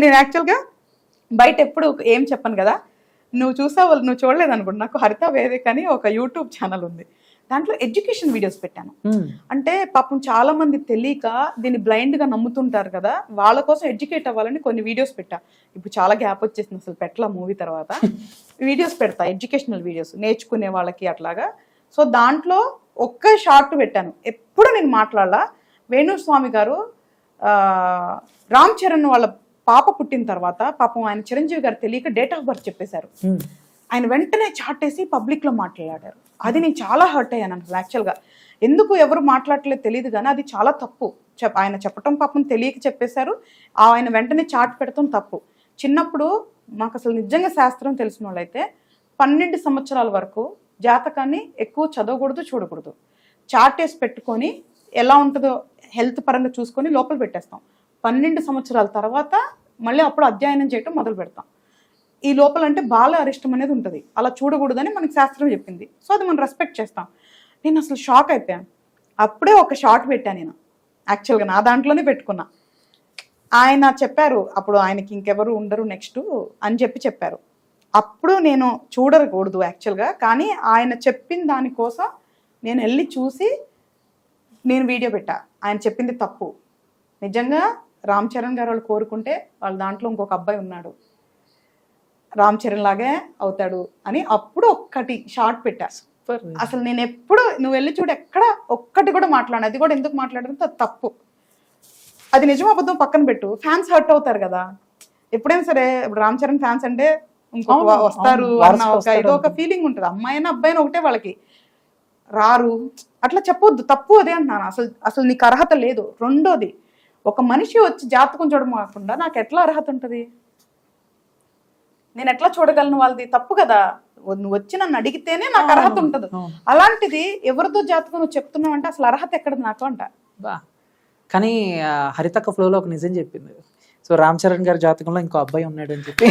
నేను యాక్చువల్గా బయట ఎప్పుడు ఏం చెప్పను కదా. నువ్వు చూసావు, నువ్వు చూడలేదు అనుకోండి, నాకు హరిత వేదిక అని ఒక యూట్యూబ్ ఛానల్ ఉంది. దాంట్లో ఎడ్యుకేషన్ వీడియోస్ పెట్టాను. అంటే పాపం చాలా మంది తెలియక దీన్ని బ్లైండ్ గా నమ్ముతుంటారు కదా, వాళ్ళ కోసం ఎడ్యుకేట్ అవ్వాలని కొన్ని వీడియోస్ పెట్టా. ఇప్పుడు చాలా గ్యాప్ వచ్చేసింది, అసలు పెట్టలా మూవీ తర్వాత. వీడియోస్ పెడతా, ఎడ్యుకేషనల్ వీడియోస్ నేర్చుకునే వాళ్ళకి అట్లాగా. సో దాంట్లో ఒక్క షార్ట్ పెట్టాను, ఎప్పుడు నేను మాట్లాడలా. వేణుస్వామి గారు రామ్ చరణ్ వాళ్ళ పాప పుట్టిన తర్వాత పాపం ఆయన చిరంజీవి గారు తెలియక డేట్ ఆఫ్ బర్త్ చెప్పేశారు. ఆయన వెంటనే చాటేసి పబ్లిక్ లో మాట్లాడారు. అది నేను చాలా హర్ట్ అయ్యాను అసలు యాక్చువల్గా. ఎందుకు ఎవరు మాట్లాడలేదు తెలియదు కానీ అది చాలా తప్పు. ఆయన చెప్పటం పాపం తెలియక చెప్పేశారు, ఆయన వెంటనే చాట్ పెడతాం తప్పు. చిన్నప్పుడు మాకు అసలు నిజంగా శాస్త్రం తెలిసిన వాళ్ళైతే 12 సంవత్సరాల వరకు జాతకాన్ని ఎక్కువ చదవకూడదు, చూడకూడదు. చాట్ వేసి పెట్టుకొని ఎలా ఉంటుందో హెల్త్ పరంగా చూసుకొని లోపల పెట్టేస్తాం. 12 సంవత్సరాల తర్వాత మళ్ళీ అప్పుడు అధ్యయనం చేయటం మొదలు పెడతాం. ఈ లోపల అంటే బాల అరిష్టం అనేది ఉంటుంది, అలా చూడకూడదని మనకి శాస్త్రం చెప్పింది. సో అది మనం రెస్పెక్ట్ చేస్తాం. నేను అసలు షాక్ అయిపోయాను. అప్పుడే ఒక షార్ట్ పెట్టాను నేను, యాక్చువల్గా నా దాంట్లోనే పెట్టుకున్నా. ఆయన చెప్పారు అప్పుడు ఆయనకి ఇంకెవరు ఉండరు నెక్స్ట్ అని చెప్పారు. అప్పుడు నేను చూడకూడదు యాక్చువల్గా, కానీ ఆయన చెప్పిన దానికోసం నేను వెళ్ళి చూసి నేను వీడియో పెట్టా. ఆయన చెప్పింది తప్పు, నిజంగా రామ్ చరణ్ గారు వాళ్ళు కోరుకుంటే వాళ్ళ దాంట్లో ఇంకొక అబ్బాయి ఉన్నాడు, రామ్ చరణ్ లాగే అవుతాడు అని. అప్పుడు ఒక్కటి షార్ట్ పెట్టా. అసలు నేను ఎప్పుడు నువ్వు వెళ్ళి చూడు ఎక్కడ ఒక్కటి కూడా మాట్లాడు, అది కూడా ఎందుకు మాట్లాడంతో తప్పు. అది నిజం అబద్ధం పక్కన పెట్టు, ఫ్యాన్స్ హర్ట్ అవుతారు కదా ఎప్పుడైనా సరే. ఇప్పుడు రామ్ చరణ్ ఫ్యాన్స్ అంటే ఇంకొక వస్తారు అన్న ఒక ఏదో ఒక ఫీలింగ్ ఉంటుంది. అమ్మాయినా అబ్బాయినా ఒకటే, వాళ్ళకి రారు అట్లా చెప్పొద్దు, తప్పు. అదే అంటున్నాను, అసలు నీకు అర్హత లేదు. రెండోది, ఒక మనిషి వచ్చి జాతకం చూడడం కాకుండా నాకు ఎట్లా అర్హత ఉంటుంది, నేను ఎట్లా చూడగలను వాళ్ళది? తప్పు కదా. నువ్వు వచ్చి నన్ను అడిగితేనే నాకు అర్హత ఉంటుంది. అలాంటిది ఎవరితో జాతకం నువ్వు చెప్తున్నావు అంటే అసలు అర్హత ఎక్కడ నాకు అంట. కానీ హరితక్క ఫ్లోలో ఒక నిజం చెప్పింది. సో రామ్ చరణ్ గారి జాతకంలో ఇంకో అబ్బాయి ఉన్నాడు అని చెప్పి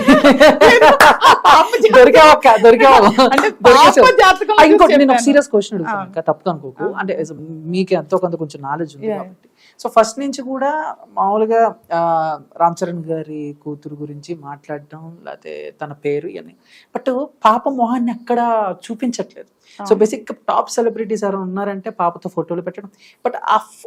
ఇంకోటి నేను ఒక సీరియస్ క్వశ్చన్ అడుగుతాను, ఇంకా తప్పు అనుకోకు. అంటే మీకు ఎంతో కొంత కొంచెం నాలెడ్జ్ ఉంది కాబట్టి. సో ఫస్ట్ నుంచి కూడా మామూలుగా రామ్ చరణ్ గారి కూతురు గురించి మాట్లాడడం, లేకపోతే తన పేరు ఇవన్నీ, బట్ పాప మొహాన్ని అక్కడ చూపించట్లేదు. సో బేసిక్ టాప్ సెలబ్రిటీస్ ఎవరు ఉన్నారంటే పాపతో ఫోటోలు పెట్టడం, బట్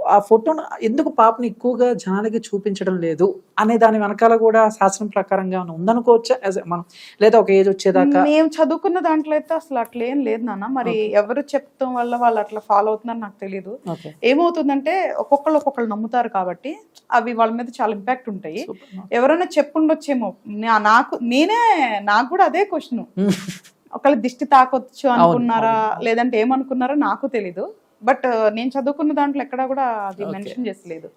ఆ ఫోటోను ఎందుకు పాపని ఎక్కువగా జనాలకి చూపించడం లేదు అనే దాని వెనకాల కూడా శాస్త్రం ప్రకారంగా ఉందనుకోవచ్చా మనం, లేదా ఒక ఏజ్ వచ్చేదాకా? మేము చదువుకున్న దాంట్లో అయితే అసలు అట్లా ఏం లేదు నాన్న. మరి ఎవరు చెప్తాం వల్ల వాళ్ళు అట్లా ఫాలో అవుతున్నారు నాకు తెలియదు. ఏమవుతుందంటే ఒక్కొక్కళ్ళు నమ్ముతారు కాబట్టి అవి వాళ్ళ మీద చాలా ఇంపాక్ట్ ఉంటాయి. ఎవరైనా చెప్పుండొచ్చేమో, నాకు కూడా అదే క్వశ్చన్, ఒకళ్ళ దిష్టి తాకొచ్చు అనుకున్నారా లేదంటే ఏమనుకున్నారో నాకు తెలీదు. బట్ నేను చదువుకున్న దాంట్లో ఎక్కడా కూడా అది మెన్షన్ చేసలేదు.